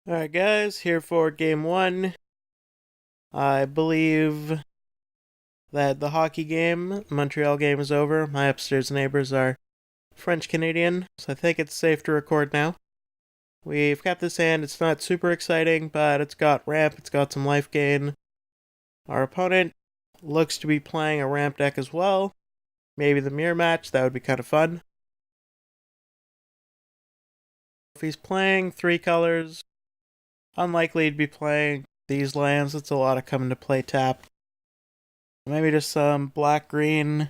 Alright guys, here for game one. I believe that the hockey game, Montreal game, is over. My upstairs neighbors are French-Canadian, so I think it's safe to record now. We've got this hand, it's not super exciting, but it's got ramp, it's got some life gain. Our opponent looks to be playing a ramp deck as well. Maybe the mirror match, that would be kind of fun. If he's playing three colors, unlikely he'd be playing these lands. It's a lot of coming to play tap. Maybe just some black-green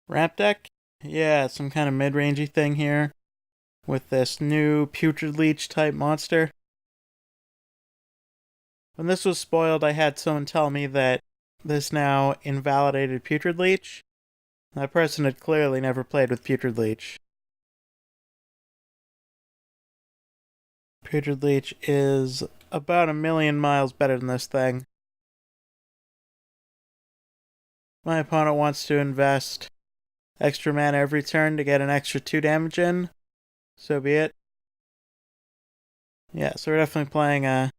ramp deck? Yeah, some kind of mid-rangey thing here with this new Putrid Leech type monster. When this was spoiled, I had someone tell me that this now invalidated Putrid Leech. That person had clearly never played with Putrid Leech. Putrid Leech is about a million miles better than this thing. My opponent wants to invest extra mana every turn to get an extra 2 damage in. So be it. Yeah, so we're definitely playing a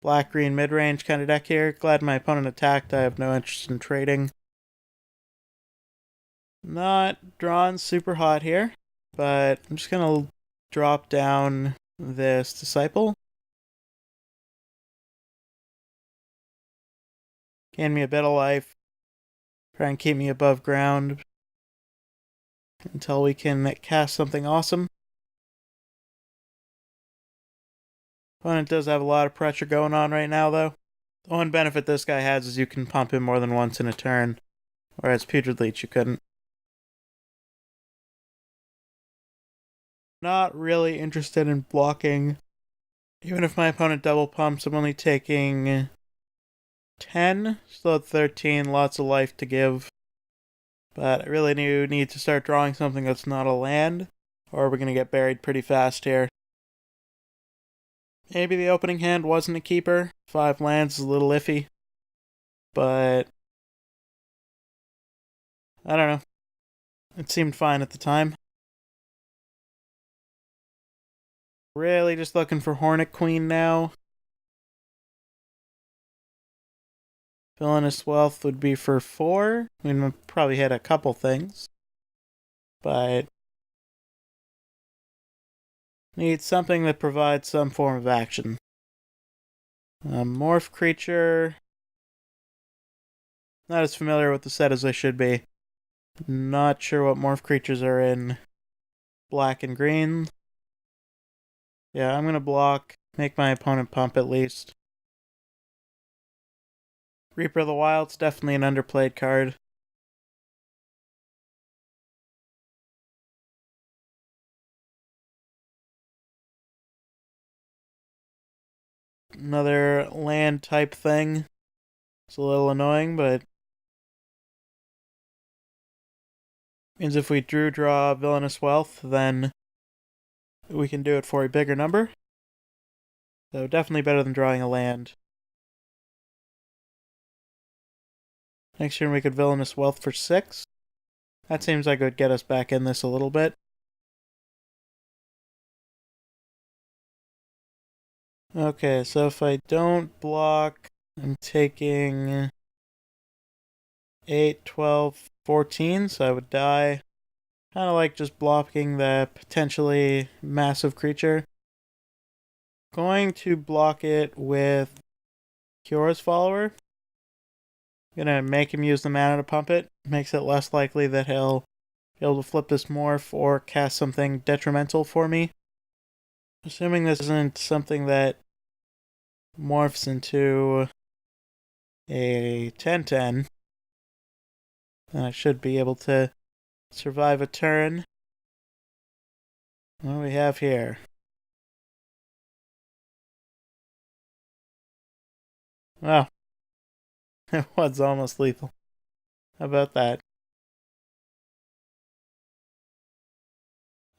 black-green mid-range kind of deck here. Glad my opponent attacked. I have no interest in trading. Not drawn super hot here, but I'm just going to drop down this Disciple. Gain me a bit of life. Try and keep me above ground until we can cast something awesome. Opponent does have a lot of pressure going on right now, though. The one benefit this guy has is you can pump him more than once in a turn, whereas Putrid Leech you couldn't. Not really interested in blocking. Even if my opponent double pumps, I'm only taking 10, still at 13, lots of life to give. But I really do need to start drawing something that's not a land, or we're going to get buried pretty fast here. Maybe the opening hand wasn't a keeper. 5 lands is a little iffy. But I don't know. It seemed fine at the time. Really just looking for Hornet Queen now. Villinous Wealth would be for 4. I mean, we'll probably hit a couple things. But need something that provides some form of action. Morph creature. Not as familiar with the set as I should be. Not sure what morph creatures are in black and green. Yeah, I'm gonna block. Make my opponent pump at least. Reaper of the Wild's definitely an underplayed card. Another land type thing. It's a little annoying, but means if we draw Villainous Wealth, then we can do it for a bigger number. So definitely better than drawing a land. Next turn we could Villainous Wealth for 6. That seems like it would get us back in this a little bit. Okay, so if I don't block, I'm taking 8, 12, 14, so I would die. Kind of like just blocking the potentially massive creature. Going to block it with Kyora's Follower. Gonna make him use the mana to pump it. Makes it less likely that he'll be able to flip this morph or cast something detrimental for me. Assuming this isn't something that morphs into a 10/10, then I should be able to survive a turn. What do we have here? Wow. It was almost lethal. How about that?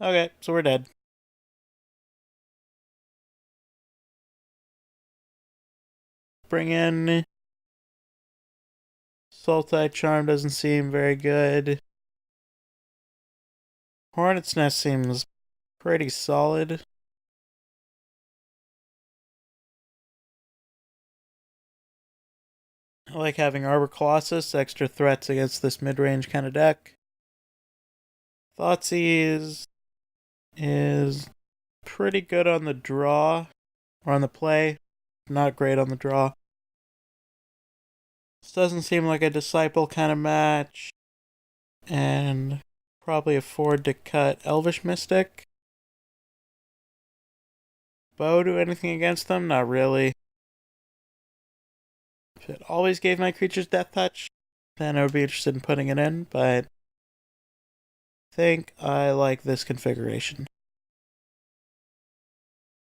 Okay, so we're dead. Bring in Sultai Charm doesn't seem very good. Hornet's Nest seems pretty solid. I like having Arbor Colossus, extra threats against this mid-range kind of deck. Thoughtseize is pretty good on the draw, or on the play. Not great on the draw. This doesn't seem like a Disciple kind of match. And probably afford to cut Elvish Mystic. Bow do anything against them? Not really. If it always gave my creatures Death Touch, then I would be interested in putting it in, but I think I like this configuration.